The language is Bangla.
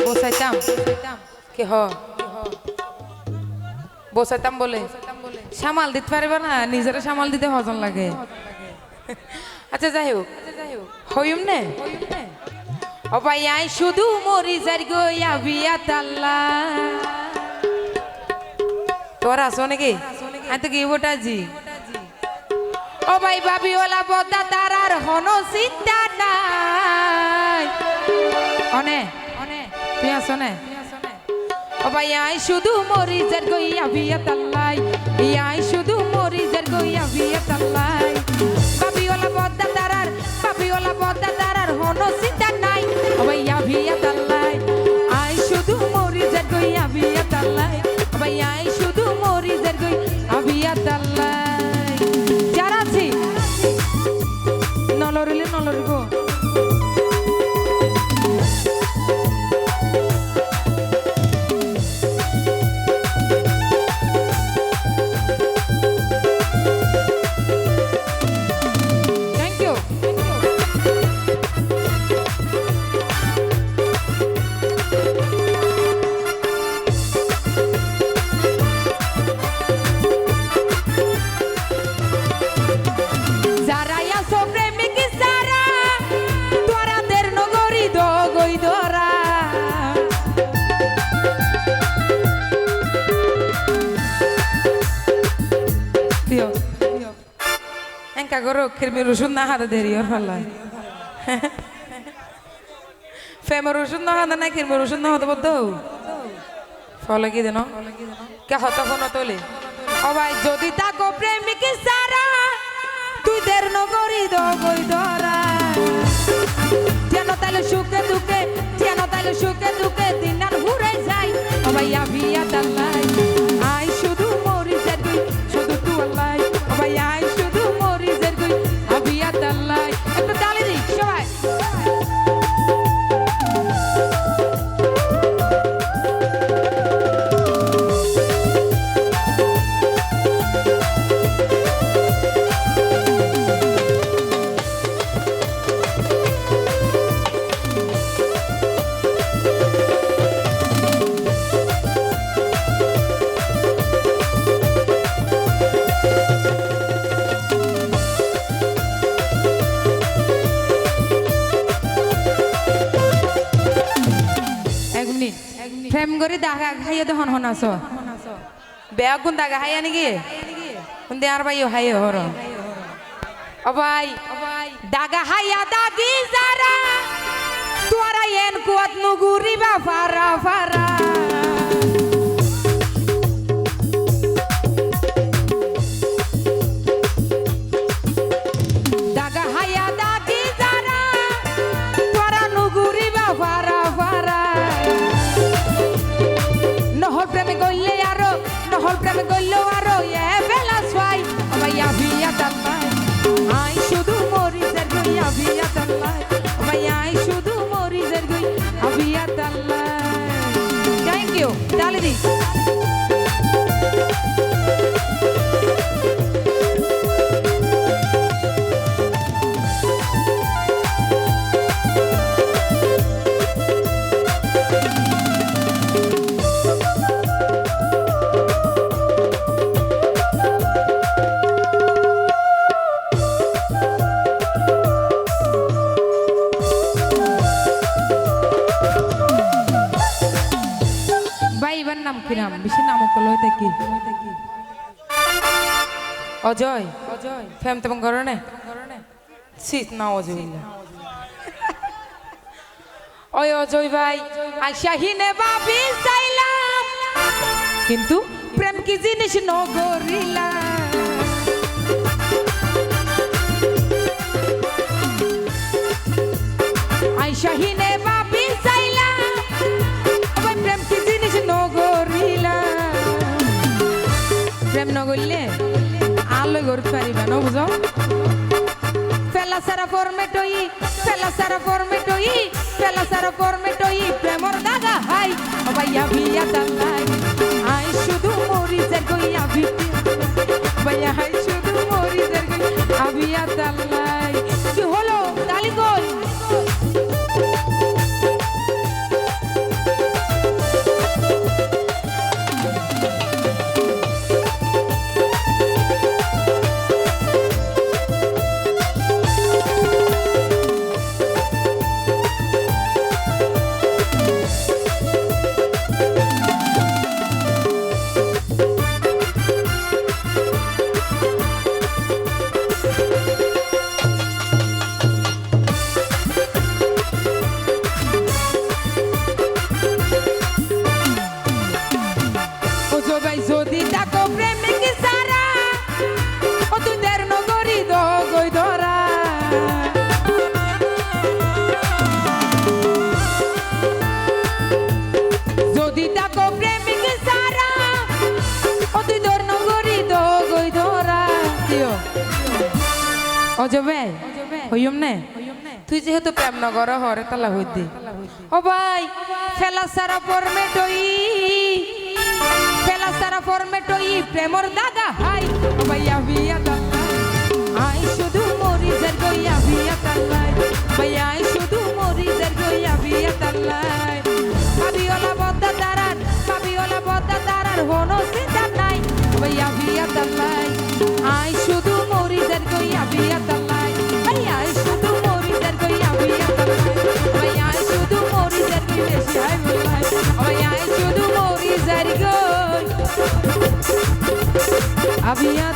বসাইতাম কি হ বসাইতাম বলে সামাল দিতে পারবে না, নিজেরা সামাল দিতে হজন লাগে। আচ্ছা যাই হোক হইম নে ও ভাই আই শুধু মরি যার গইয়া বিয়া তাল্লা তোর আসো নাকি আমি তো গিয়ে জি ও ভাই ভাবি ওলা বদা তার আর হন চিন্তা নাই অনে তুই আসো নে ও ভাই আই শুধু মরি যার গইয়া বিয়া তাল্লাই আই শুধু মরি যার গইয়া বিয়া তাল্লাই ভাবি ওলা বদা তার আর হন চিন্তা নাই ও ভাই বিয়া তাল্লাই আই শুধু মরি যার গইয়া বিয়া তাল্লাই ও ভাই আই শুধু মরি যার গইয়া বিয়া তাল্লাই যারা আছি নলরিলে নলরিব Kirmi rusun na hada deri or falla. Fema rusun na hada na kirmi rusun na hada bodo. Falla ki deno? Kya hota kono tole? O bhai jodi tako premi ki sara tu der no gori do goi dora. Tiano tale shuke duke dinan hurai jai. O bhai abia dalai. Ai shudu mori jadui shudu tu allai. O bhai ai shudu mori jadui abia dalai. Ekটু তালি দি সবাই। প্রেম করে দাগা খাইয়ে দহন হনাস বেয়া কোন দাগা খাইয়া নাকি কোন দে আর ভাইও খাইয়ে হর ও ভাই দাগা খাইয়া দাগি যারা তোরা এন কুয়াত নুগুরি বা ফারা ফারা দাগা খাইয়া দাগি যারা তোরা নুগুরি বা ফারা ফারা নহল প্রেমে গইলো আরো এ বেলা ছয় ও ভাই বিয়া তাল্লাই আই শুধু মরি যার গইয়া বিয়া তাল্লাই ও ভাই আই শুধু মরি যার গইয়া বিয়া তাল্লাই থ্যাংক ইউ তালি দি নাম কি নাম বেশি নাম কল হইতে কি অজয় ফেম তেমন করনে শীত না অজয় ওই অজয় ভাই আশাহীনে ভাবি চাইলাম কিন্তু প্রেম কি জিনিস নগরিলা আশাহীনে ভাবি চাইলাম প্রেম কি জিনিস নগরিলা প্রেম নগরলে আলো করতে পারিবা না বুঝো ফেলা সারা ফরমেটই প্রেমর দাগা হাই ও ভাইয়া বিয়া তাল্লাই আই শুধু মরি যার গইয়া বিয়া ভাইয়া হাই শুধু মরি যার গইয়া বিয়া তাল্লাই কি হলো তালি কই অজবে হইম নে তুই যেহেতু প্রেম নগর হরে তালা হই দে ও ভাই ফেলা সারা ফরমেটই ফেলা সারা ফরমেটই প্রেমর দাদা হাই ও ভাই আবিয়া দাল্লাই আই শুধু মরিজের গইয়া বিয়া তাল্লাই ভাই আই শুধু মরিজের গইয়া বিয়া তাল্লাই বাবিওলা বদ্দা তারার হনো চিন্তা নাই ভাই আবিয়া তাল্লাই আই শুধু মরিজের গইয়া বিয়া তাল্লাই ভাই আই শুধু মরিজের গইয়া বিয়া তাল্লাই ভাই আই শুধু মরিজের গই বেশি হাই বলাই ভাই আই শুধু মরিজের গই আবিয়া